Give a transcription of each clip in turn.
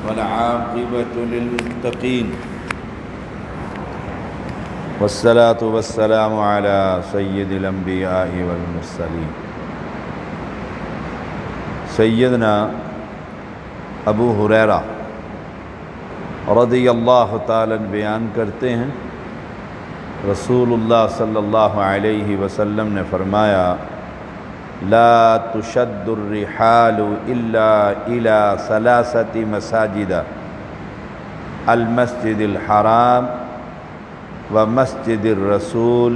والعاقبة للمتقين والصلاة والسلام على سيد الأنبياء والمرسلين سیدنا ابو ہریرہ رضی اللہ تعالیٰ بیان کرتے ہیں، رسول اللہ صلی اللہ علیہ وسلم نے فرمایا لا تشد الرحال الا الى ثلاثة مساجد المسجد الحرام ومسجد الرسول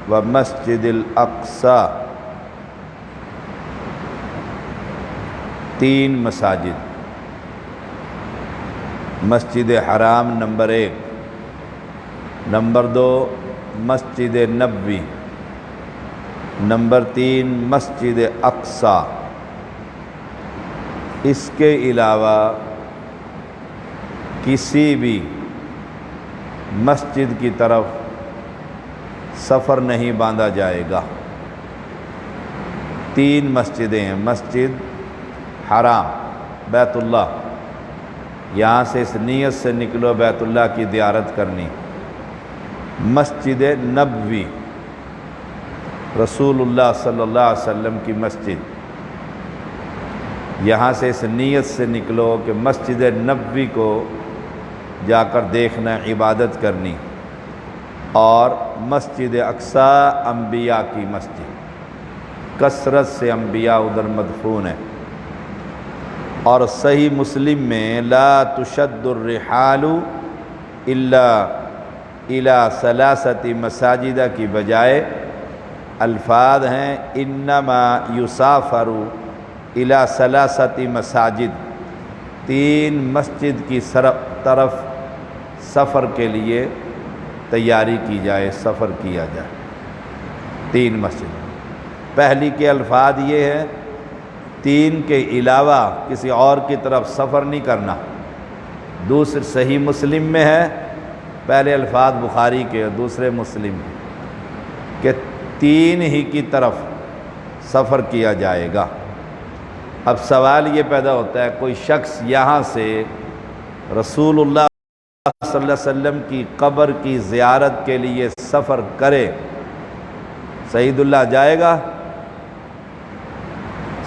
ومسجد الاقصی، تین مساجد، مسجد حرام number 1، number 2 Masjid Nabawi, number 3 مسجد اقصی۔ اس کے علاوہ کسی بھی مسجد کی طرف سفر نہیں باندھا جائے گا۔ 3 مسجدیں ہیں، مسجد حرام بیت اللہ، یہاں سے اس نیت سے نکلو بیت اللہ کی زیارت کرنی۔ مسجد نبوی، رسول اللہ صلی اللہ علیہ وسلم کی مسجد، یہاں سے اس نیت سے نکلو کہ مسجد نبوی کو جا کر دیکھنا، عبادت کرنی۔ اور مسجد اقصی انبیاء کی مسجد، کثرت سے انبیاء ادھر مدفون ہیں۔ اور صحیح مسلم میں لا تشد الرحال الا الى ثلاثة مساجد کی بجائے الفاظ ہیں انما یسافر الى ثلاثة مساجد، 3 مسجد کی طرف سفر کے لیے تیاری کی جائے، سفر کیا جائے۔ 3 مسجد، پہلی کے الفاظ یہ ہے 3 کے علاوہ کسی اور کی طرف سفر نہیں کرنا۔ دوسرے صحیح مسلم میں ہے، پہلے الفاظ بخاری کے اور دوسرے مسلم کے، کہ 3 ہی کی طرف سفر کیا جائے گا۔ اب سوال یہ پیدا ہوتا ہے، کوئی شخص یہاں سے رسول اللہ صلی اللہ علیہ وسلم کی قبر کی زیارت کے لیے سفر کرے، سعید اللہ جائے گا؟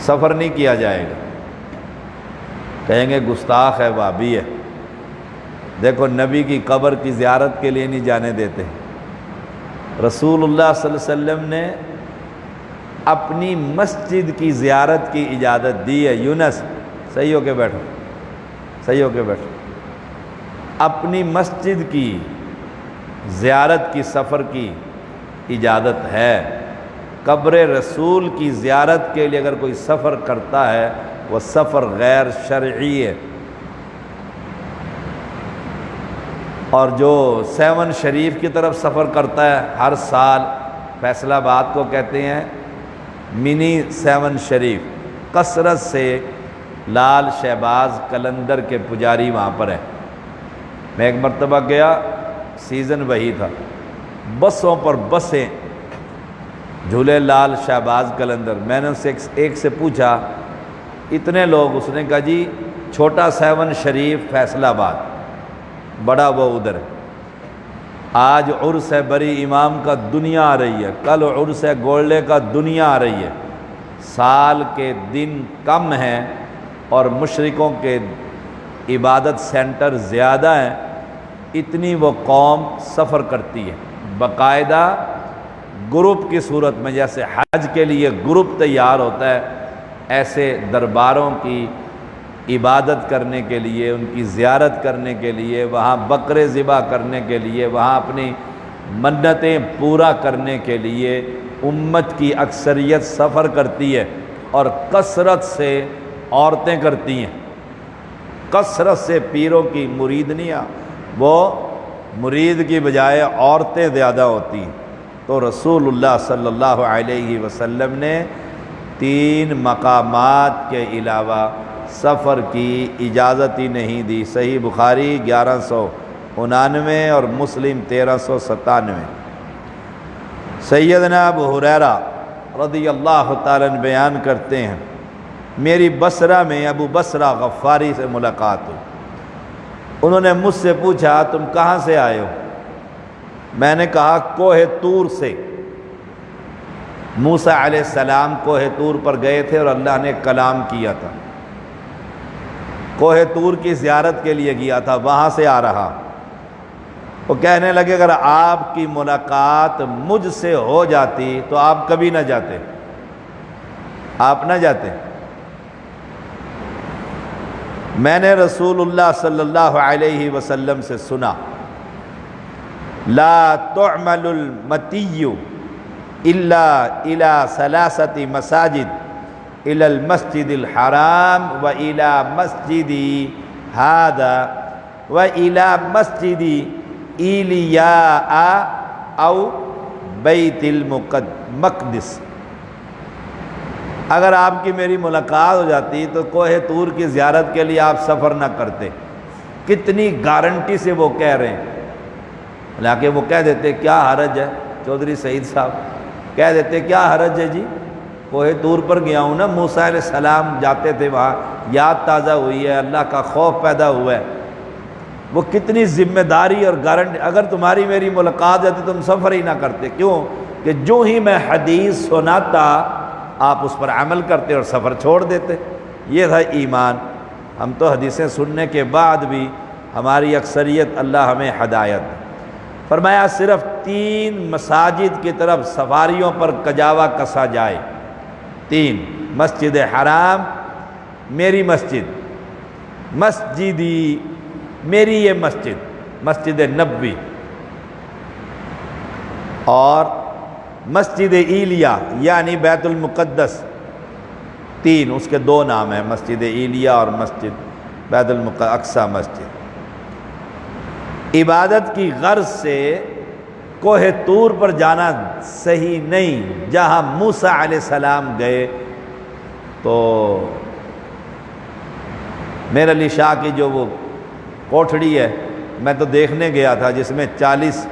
سفر نہیں کیا جائے گا، کہیں گے گستاخ ہے، وہابی ہے، دیکھو نبی کی قبر کی زیارت کے لیے نہیں جانے دیتے۔ رسول اللہ صلی اللہ علیہ وسلم نے اپنی مسجد کی زیارت کی اجازت دی ہے۔ یونس صحیح ہو کے بیٹھو، صحیح ہو کے بیٹھو۔ اپنی مسجد کی زیارت کی سفر کی اجازت ہے۔ قبر رسول کی زیارت کے لیے اگر کوئی سفر کرتا ہے وہ سفر غیر شرعی ہے۔ اور جو 7 شریف کی طرف سفر کرتا ہے ہر سال، فیصل آباد کو کہتے ہیں منی 7 شریف، کثرت سے لال شہباز قلندر کے پجاری وہاں پر ہیں۔ میں ایک مرتبہ گیا، سیزن وہی تھا، بسوں پر بسیں جھولے لال شہباز قلندر۔ میں نے اس سے ایک سے پوچھا اتنے لوگ؟ اس نے کہا جی چھوٹا 7 شریف فیصل آباد، بڑا وہ ادھر ہے۔ آج عرس ہے بری امام کا، دنیا آ رہی ہے، کل عرس ہے گولڈے کا، دنیا آ رہی ہے۔ سال کے دن کم ہیں اور مشرکوں کے عبادت سینٹر زیادہ ہیں، اتنی وہ قوم سفر کرتی ہے باقاعدہ گروپ کی صورت میں، جیسے حج کے لیے گروپ تیار ہوتا ہے، ایسے درباروں کی عبادت کرنے کے لیے، ان کی زیارت کرنے کے لیے، وہاں بکرے ذبح کرنے کے لیے، وہاں اپنی منتیں پورا کرنے کے لیے امت کی اکثریت سفر کرتی ہے۔ اور کثرت سے عورتیں کرتی ہیں، کثرت سے پیروں کی مرید نہیں ہے، وہ مرید کی بجائے عورتیں زیادہ ہوتی ہیں۔ تو رسول اللہ صلی اللہ علیہ وسلم نے 3 مقامات کے علاوہ سفر کی اجازت ہی نہیں دی۔ صحیح بخاری 1199 اور مسلم 1397۔ سیدنا ابو ہریرہ رضی اللہ تعالیٰ عنہ بیان کرتے ہیں، میری بصرہ میں ابو بصرہ غفاری سے ملاقات ہوئی۔ انہوں نے مجھ سے پوچھا تم کہاں سے آئے ہو؟ میں نے کہا کوہ طور سے۔ موسیٰ علیہ السلام کوہ طور پر گئے تھے اور اللہ نے کلام کیا تھا، کوہ طور کی زیارت کے لیے گیا تھا، وہاں سے آ رہا۔ وہ کہنے لگے اگر آپ کی ملاقات مجھ سے ہو جاتی تو آپ کبھی نہ جاتے، آپ نہ جاتے۔ میں نے رسول اللہ صلی اللہ علیہ وسلم سے سنا لا تعمل المطی الا الى ثلاثۃ مساجد الى المسجد الحرام والى مسجدی ھذا والى مسجد ایلیاء او بیت المقدس۔ اگر آپ کی میری ملاقات ہو جاتی تو کوہ طور کی زیارت کے لیے آپ سفر نہ کرتے۔ کتنی گارنٹی سے وہ کہہ رہے ہیں، حالانکہ وہ کہہ دیتے کیا حرج ہے، چودھری سعید صاحب کہہ دیتے کیا حرج ہے جی، کوہ طور پر گیا ہوں نا، موسیٰ علیہ السلام جاتے تھے وہاں، یاد تازہ ہوئی ہے، اللہ کا خوف پیدا ہوا ہے۔ وہ کتنی ذمہ داری اور گارنٹی، اگر تمہاری میری ملاقات ہے تو تم سفر ہی نہ کرتے۔ کیوں کہ جو ہی میں حدیث سناتا آپ اس پر عمل کرتے اور سفر چھوڑ دیتے۔ یہ تھا ایمان۔ ہم تو حدیثیں سننے کے بعد بھی ہماری اکثریت اللہ ہمیں ہدایت دے۔ فرمایا صرف 3 مساجد کی طرف سواریوں پر کجاوا کسا جائے، 3، مسجد حرام میری مسجد، مسجدی میری یہ مسجد مسجد نبوی، اور مسجد ایلیا یعنی بیت المقدس، 3 اس کے 2 نام ہیں، مسجد ایلیا اور مسجد بیت اقصی مسجد۔ عبادت کی غرض سے کوہ طور پر جانا صحیح نہیں۔ جہاں موسیٰ علیہ السلام گئے تو میرے علی شاہ کی جو وہ کوٹھڑی ہے، میں تو دیکھنے گیا تھا، جس میں 40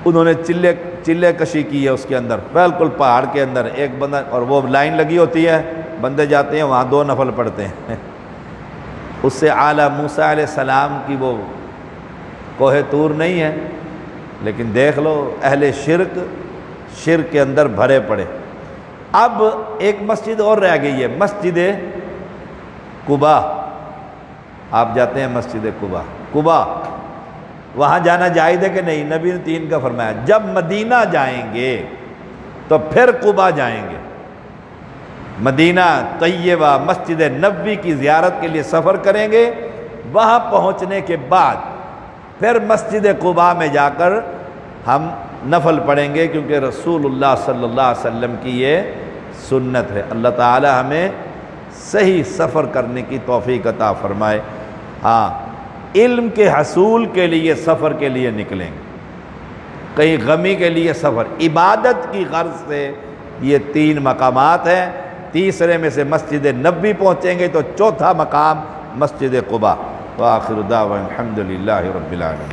انہوں نے چلے کشی کی ہے اس کے اندر، بالکل پہاڑ کے اندر ایک بندہ، اور وہ لائن لگی ہوتی ہے، بندے جاتے ہیں وہاں 2 نفل پڑھتے ہیں۔ اس سے اعلیٰ موسیٰ علیہ السلام کی وہ کوہ طور نہیں ہے، لیکن دیکھ لو اہل شرک کے اندر بھرے پڑے۔ اب ایک مسجد اور رہ گئی ہے، مسجد قباء۔ آپ جاتے ہیں مسجد قباء، وہاں جانا جائز ہے کہ نہیں؟ نبی نے 3 کا فرمایا۔ جب مدینہ جائیں گے تو پھر قباء جائیں گے۔ مدینہ طیبہ مسجد نبوی کی زیارت کے لیے سفر کریں گے، وہاں پہنچنے کے بعد پھر مسجد قباء میں جا کر ہم نفل پڑھیں گے، کیونکہ رسول اللہ صلی اللہ علیہ وسلم کی یہ سنت ہے۔ اللہ تعالی ہمیں صحیح سفر کرنے کی توفیق عطا فرمائے۔ ہاں، علم کے حصول کے لیے سفر کے لیے نکلیں گے، کہیں غمی کے لیے سفر، عبادت کی غرض سے یہ 3 مقامات ہیں۔ تیسرے میں سے مسجد نبوی پہنچیں گے تو چوتھا مقام مسجد قباء۔ وآخر دعوانا الحمد للہ رب العالمین۔